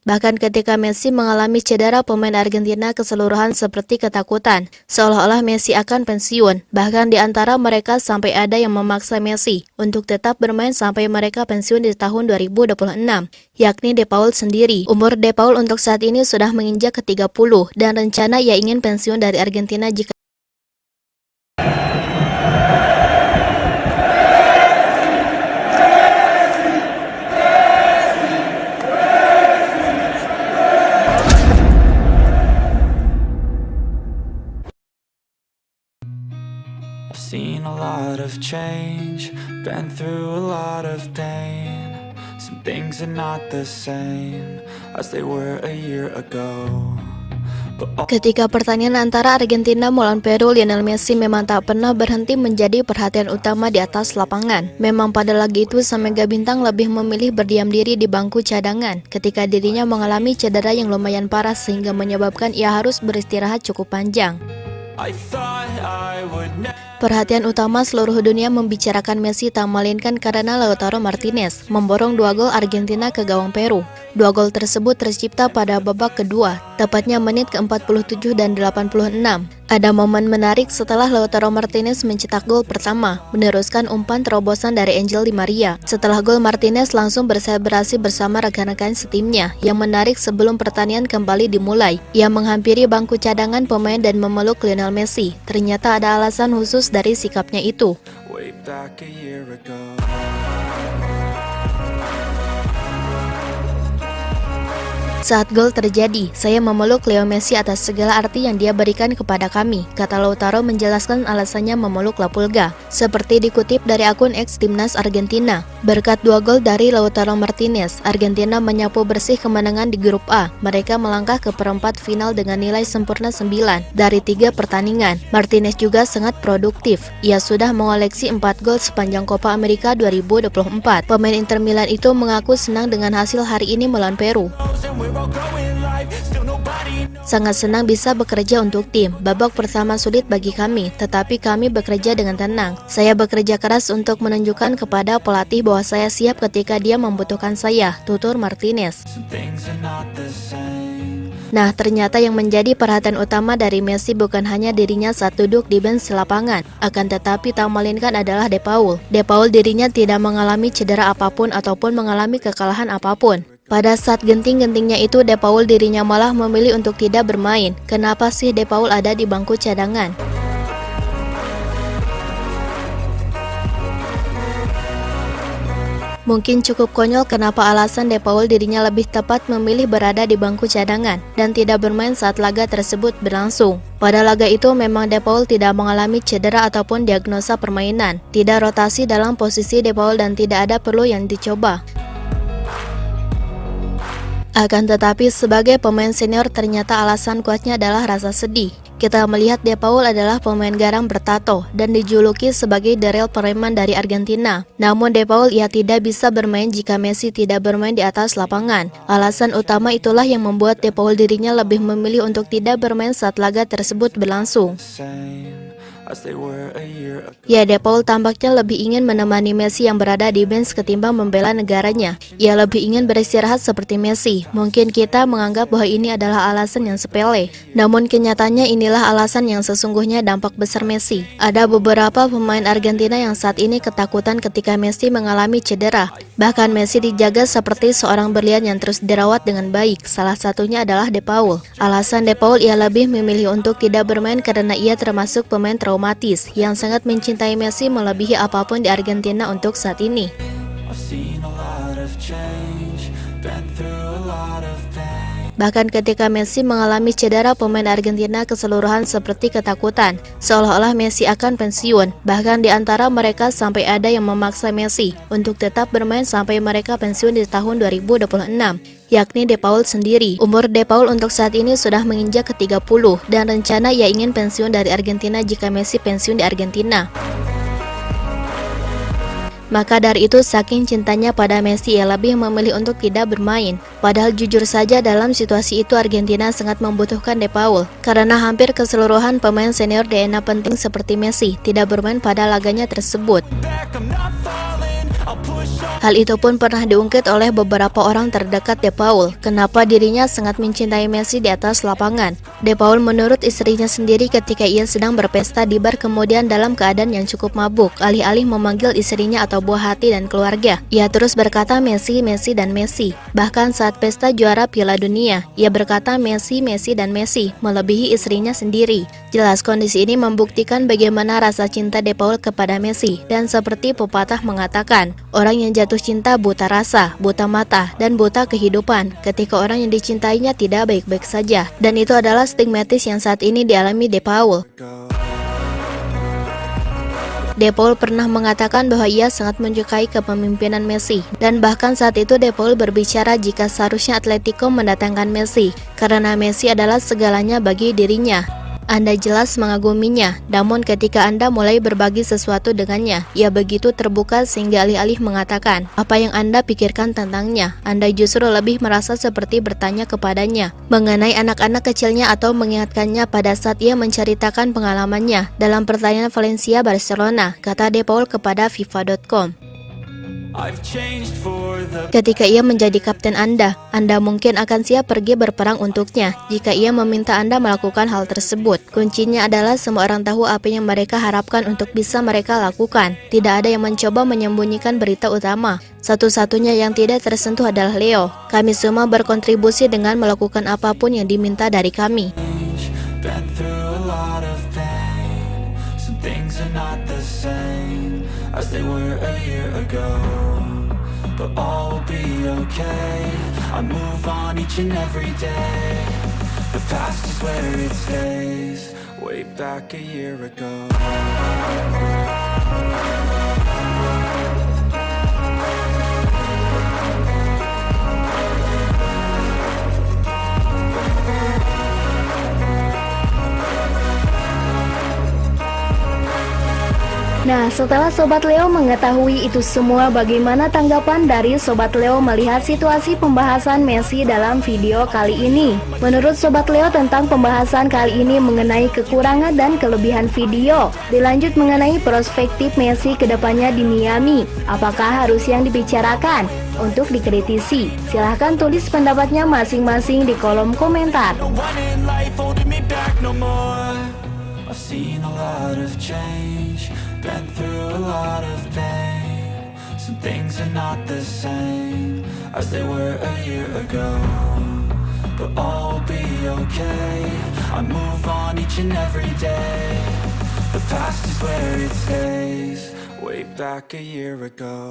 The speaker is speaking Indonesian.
Bahkan ketika Messi mengalami cedera, pemain Argentina keseluruhan seperti ketakutan, seolah-olah Messi akan pensiun. Bahkan di antara mereka sampai ada yang memaksa Messi untuk tetap bermain sampai mereka pensiun di tahun 2026, yakni De Paul sendiri. Umur De Paul untuk saat ini sudah menginjak ke-30 dan rencana ia ingin pensiun dari Argentina jika I've seen a lot of change, been through a lot of pain. Some things are not the same as they were a year ago. Ketika pertandingan antara Argentina melawan Peru, Lionel Messi memang tak pernah berhenti menjadi perhatian utama di atas lapangan. Memang pada laga itu sang mega bintang lebih memilih berdiam diri di bangku cadangan ketika dirinya mengalami cedera yang lumayan parah sehingga menyebabkan ia harus beristirahat cukup panjang. Perhatian utama seluruh dunia membicarakan Messi tak melainkan karena Lautaro Martinez memborong 2 gol Argentina ke gawang Peru. 2 gol tersebut tercipta pada babak kedua, tepatnya menit ke-47 dan 86. Ada momen menarik setelah Lautaro Martinez mencetak gol pertama, meneruskan umpan terobosan dari Angel Di Maria. Setelah gol, Martinez langsung berselebrasi bersama rekan-rekan setimnya. Yang menarik, sebelum pertandingan kembali dimulai, ia menghampiri bangku cadangan pemain dan memeluk Lionel Messi. Ternyata ada alasan khusus dari sikapnya itu. Saat gol terjadi, saya memeluk Leo Messi atas segala arti yang dia berikan kepada kami, kata Lautaro menjelaskan alasannya memeluk La Pulga. Seperti dikutip dari akun X Timnas Argentina, berkat 2 gol dari Lautaro Martinez, Argentina menyapu bersih kemenangan di grup A. Mereka melangkah ke perempat final dengan nilai sempurna 9 dari 3 pertandingan. Martinez juga sangat produktif. Ia sudah mengoleksi 4 gol sepanjang Copa America 2024. Pemain Inter Milan itu mengaku senang dengan hasil hari ini melawan Peru. Sangat senang bisa bekerja untuk tim. Babak pertama sulit bagi kami, tetapi kami bekerja dengan tenang. Saya bekerja keras untuk menunjukkan kepada pelatih bahwa saya siap ketika dia membutuhkan saya, tutur Martinez. Nah, ternyata yang menjadi perhatian utama dari Messi bukan hanya dirinya saat duduk di bench lapangan, akan tetapi tak melainkan adalah De Paul. De Paul dirinya tidak mengalami cedera apapun ataupun mengalami kekalahan apapun. Pada saat genting-gentingnya itu, De Paul dirinya malah memilih untuk tidak bermain. Kenapa sih De Paul ada di bangku cadangan? Mungkin cukup konyol kenapa alasan De Paul dirinya lebih tepat memilih berada di bangku cadangan dan tidak bermain saat laga tersebut berlangsung. Pada laga itu memang De Paul tidak mengalami cedera ataupun diagnosa permainan, tidak rotasi dalam posisi De Paul dan tidak ada perlu yang dicoba. Akan tetapi sebagai pemain senior ternyata alasan kuatnya adalah rasa sedih. Kita melihat De Paul adalah pemain garang bertato dan dijuluki sebagai The Real Preman dari Argentina. Namun De Paul ia tidak bisa bermain jika Messi tidak bermain di atas lapangan. Alasan utama itulah yang membuat De Paul dirinya lebih memilih untuk tidak bermain saat laga tersebut berlangsung. Ya, De Paul tampaknya lebih ingin menemani Messi yang berada di bench ketimbang membela negaranya. Ia lebih ingin beristirahat seperti Messi. Mungkin kita menganggap bahwa ini adalah alasan yang sepele, namun kenyataannya inilah alasan yang sesungguhnya dampak besar Messi. Ada beberapa pemain Argentina yang saat ini ketakutan ketika Messi mengalami cedera. Bahkan Messi dijaga seperti seorang berlian yang terus dirawat dengan baik. Salah satunya adalah De Paul. Alasan De Paul ia lebih memilih untuk tidak bermain karena ia termasuk pemain traumatis yang sangat mencintai Messi melebihi apapun di Argentina untuk saat ini. Bahkan ketika Messi mengalami cedera, pemain Argentina keseluruhan seperti ketakutan, seolah-olah Messi akan pensiun. Bahkan di antara mereka sampai ada yang memaksa Messi untuk tetap bermain sampai mereka pensiun di tahun 2026, yakni De Paul sendiri. Umur De Paul untuk saat ini sudah menginjak ke-30 dan rencana ia ingin pensiun dari Argentina jika Messi pensiun di Argentina. Maka dari itu, saking cintanya pada Messi, ia lebih memilih untuk tidak bermain. Padahal jujur saja dalam situasi itu Argentina sangat membutuhkan De Paul, karena hampir keseluruhan pemain senior DNA penting seperti Messi tidak bermain pada laganya tersebut. Hal itu pun pernah diungkit oleh beberapa orang terdekat De Paul, kenapa dirinya sangat mencintai Messi di atas lapangan. De Paul menurut istrinya sendiri ketika ia sedang berpesta di bar kemudian dalam keadaan yang cukup mabuk, alih-alih memanggil istrinya atau buah hati dan keluarga, ia terus berkata Messi, Messi, dan Messi. Bahkan saat pesta juara Piala Dunia, ia berkata Messi, Messi, dan Messi, melebihi istrinya sendiri. Jelas kondisi ini membuktikan bagaimana rasa cinta De Paul kepada Messi, dan seperti pepatah mengatakan, orang yang jatuh cinta buta rasa, buta mata, dan buta kehidupan ketika orang yang dicintainya tidak baik-baik saja. Dan itu adalah stigmatis yang saat ini dialami De Paul. De Paul pernah mengatakan bahwa ia sangat menyukai kepemimpinan Messi, dan bahkan saat itu De Paul berbicara jika seharusnya Atletico mendatangkan Messi, karena Messi adalah segalanya bagi dirinya. Anda jelas mengaguminya, namun ketika Anda mulai berbagi sesuatu dengannya, ia begitu terbuka sehingga alih-alih mengatakan apa yang Anda pikirkan tentangnya, Anda justru lebih merasa seperti bertanya kepadanya mengenai anak-anak kecilnya atau mengingatkannya pada saat ia menceritakan pengalamannya dalam pertandingan Valencia Barcelona, kata De Paul kepada FIFA.com. Ketika ia menjadi kapten Anda mungkin akan siap pergi berperang untuknya jika ia meminta Anda melakukan hal tersebut. Kuncinya adalah semua orang tahu apa yang mereka harapkan untuk bisa mereka lakukan. Tidak ada yang mencoba menyembunyikan berita utama. Satu-satunya yang tidak tersentuh adalah Leo. Kami semua berkontribusi dengan melakukan apapun yang diminta dari kami. As they were a year ago, but all will be okay. I move on each and every day. The past is where it stays. Way back a year ago. Nah, setelah Sobat Leo mengetahui itu semua, bagaimana tanggapan dari Sobat Leo melihat situasi pembahasan Messi dalam video kali ini? Menurut Sobat Leo tentang pembahasan kali ini mengenai kekurangan dan kelebihan video. Dilanjut mengenai perspektif Messi kedepannya di Miami. Apakah harus yang dibicarakan untuk dikritisi? Silahkan tulis pendapatnya masing-masing di kolom komentar. I've seen a lot of change, been through a lot of pain. Some things are not the same as they were a year ago, but all will be okay. I move on each and every day. The past is where it stays. Way back a year ago.